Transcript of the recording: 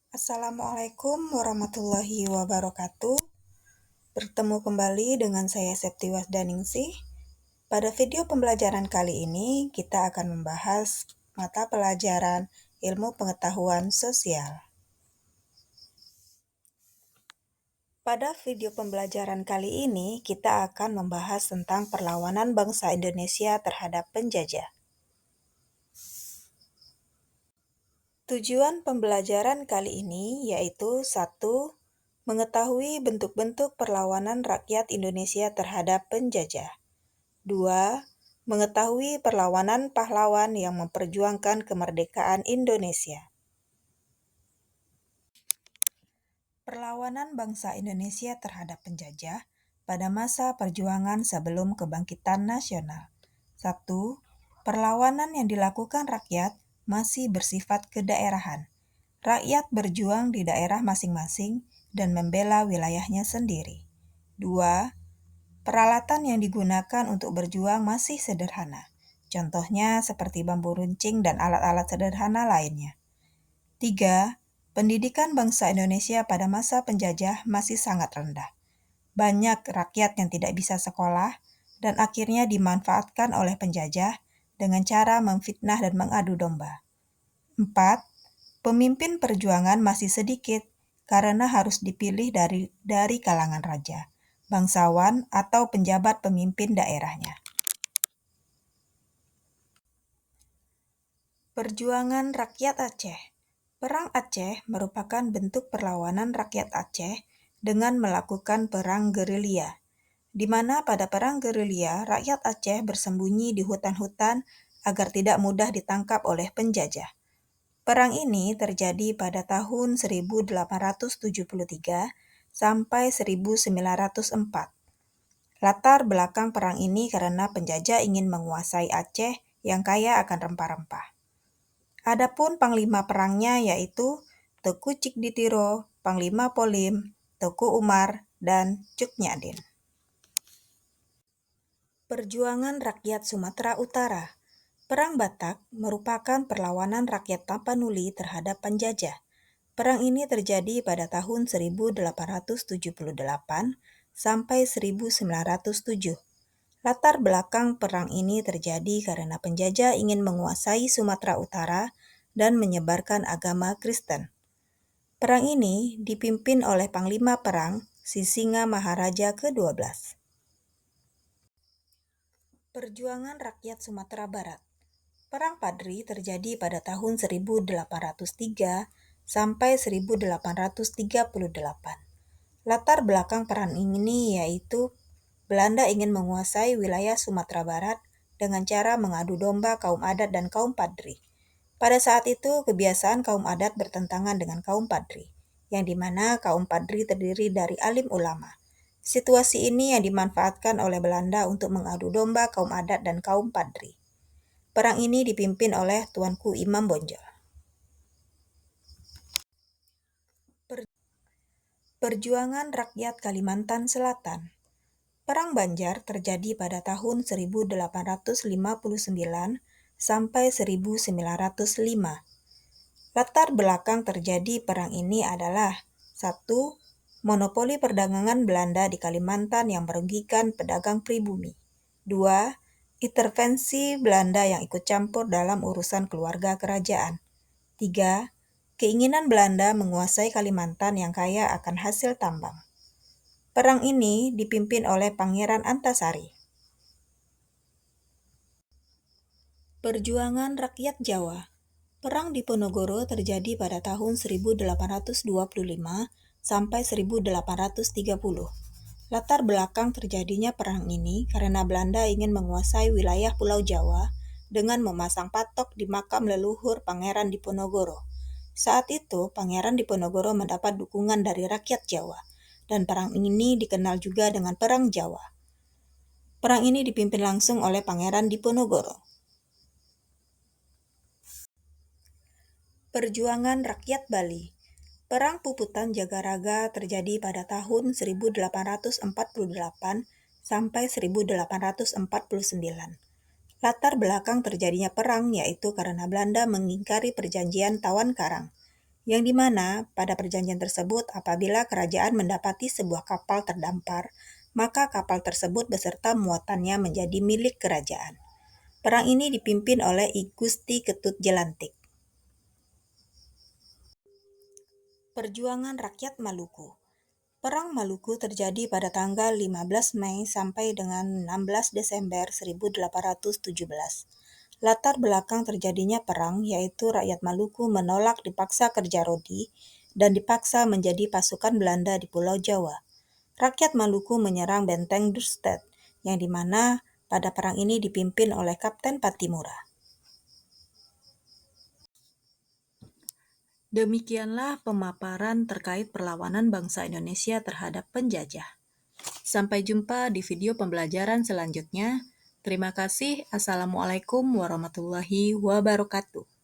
Assalamualaikum warahmatullahi wabarakatuh. Bertemu kembali dengan saya Septiwas Daningsih. Pada video pembelajaran kali ini, kita akan membahas mata pelajaran Ilmu Pengetahuan Sosial. Pada video pembelajaran kali ini, kita akan membahas tentang perlawanan bangsa Indonesia terhadap penjajah. Tujuan pembelajaran kali ini yaitu 1. Mengetahui bentuk-bentuk perlawanan rakyat Indonesia terhadap penjajah. 2. Mengetahui perlawanan pahlawan yang memperjuangkan kemerdekaan Indonesia. Perlawanan bangsa Indonesia terhadap penjajah pada masa perjuangan sebelum kebangkitan nasional. 1. Perlawanan yang dilakukan rakyat masih bersifat kedaerahan. Rakyat berjuang di daerah masing-masing dan membela wilayahnya sendiri. 2. Peralatan yang digunakan untuk berjuang masih sederhana. Contohnya seperti bambu runcing dan alat-alat sederhana lainnya. 3. Pendidikan bangsa Indonesia pada masa penjajah masih sangat rendah. Banyak rakyat yang tidak bisa sekolah dan akhirnya dimanfaatkan oleh penjajah dengan cara memfitnah dan mengadu domba. 4. Pemimpin perjuangan masih sedikit karena harus dipilih dari kalangan raja, bangsawan, atau penjabat pemimpin daerahnya. Perjuangan rakyat Aceh. Perang Aceh merupakan bentuk perlawanan rakyat Aceh dengan melakukan perang gerilya, di mana pada perang gerilya rakyat Aceh bersembunyi di hutan-hutan agar tidak mudah ditangkap oleh penjajah. Perang ini terjadi pada tahun 1873 sampai 1904. Latar belakang perang ini karena penjajah ingin menguasai Aceh yang kaya akan rempah-rempah. Adapun panglima perangnya yaitu Teuku Cikditiro, Panglima Polim, Teuku Umar, dan Cuk Nyadin. Perjuangan rakyat Sumatera Utara. Perang Batak merupakan perlawanan rakyat Tapanuli terhadap penjajah. Perang ini terjadi pada tahun 1878 sampai 1907. Latar belakang perang ini terjadi karena penjajah ingin menguasai Sumatera Utara dan menyebarkan agama Kristen. Perang ini dipimpin oleh Panglima Perang Sisinga Maharaja ke-12. Perjuangan rakyat Sumatera Barat. Perang Padri terjadi pada tahun 1803 sampai 1838. Latar belakang perang ini yaitu Belanda ingin menguasai wilayah Sumatera Barat dengan cara mengadu domba kaum adat dan kaum Padri. Pada saat itu, kebiasaan kaum adat bertentangan dengan kaum Padri, yang dimana kaum Padri terdiri dari alim ulama. Situasi ini yang dimanfaatkan oleh Belanda untuk mengadu domba kaum adat dan kaum Padri. Perang ini dipimpin oleh Tuanku Imam Bonjol. Perjuangan rakyat Kalimantan Selatan. Perang Banjar terjadi pada tahun 1859 sampai 1905. Latar belakang terjadi perang ini adalah 1. Monopoli perdagangan Belanda di Kalimantan yang merugikan pedagang pribumi. 2. Intervensi Belanda yang ikut campur dalam urusan keluarga kerajaan. 3. Keinginan Belanda menguasai Kalimantan yang kaya akan hasil tambang. Perang ini dipimpin oleh Pangeran Antasari. Perjuangan rakyat Jawa. Perang Diponegoro terjadi pada tahun 1825 sampai 1830. Latar belakang terjadinya perang ini karena Belanda ingin menguasai wilayah Pulau Jawa dengan memasang patok di makam leluhur Pangeran Diponegoro. Saat itu, Pangeran Diponegoro mendapat dukungan dari rakyat Jawa, dan perang ini dikenal juga dengan Perang Jawa. Perang ini dipimpin langsung oleh Pangeran Diponegoro. Perjuangan rakyat Bali. Perang Puputan Jagaraga terjadi pada tahun 1848 sampai 1849. Latar belakang terjadinya perang yaitu karena Belanda mengingkari perjanjian Tawan Karang yang dimana pada perjanjian tersebut apabila kerajaan mendapati sebuah kapal terdampar, maka kapal tersebut beserta muatannya menjadi milik kerajaan. Perang ini dipimpin oleh I Gusti Ketut Jelantik. Perjuangan Rakyat Maluku. Perang Maluku terjadi pada tanggal 15 Mei sampai dengan 16 Desember 1817. Latar belakang terjadinya perang yaitu rakyat Maluku menolak dipaksa kerja rodi dan dipaksa menjadi pasukan Belanda di Pulau Jawa. Rakyat Maluku menyerang benteng Dorstad, yang dimana pada perang ini dipimpin oleh Kapten Patimura. Demikianlah pemaparan terkait perlawanan bangsa Indonesia terhadap penjajah. Sampai jumpa di video pembelajaran selanjutnya. Terima kasih. Assalamualaikum warahmatullahi wabarakatuh.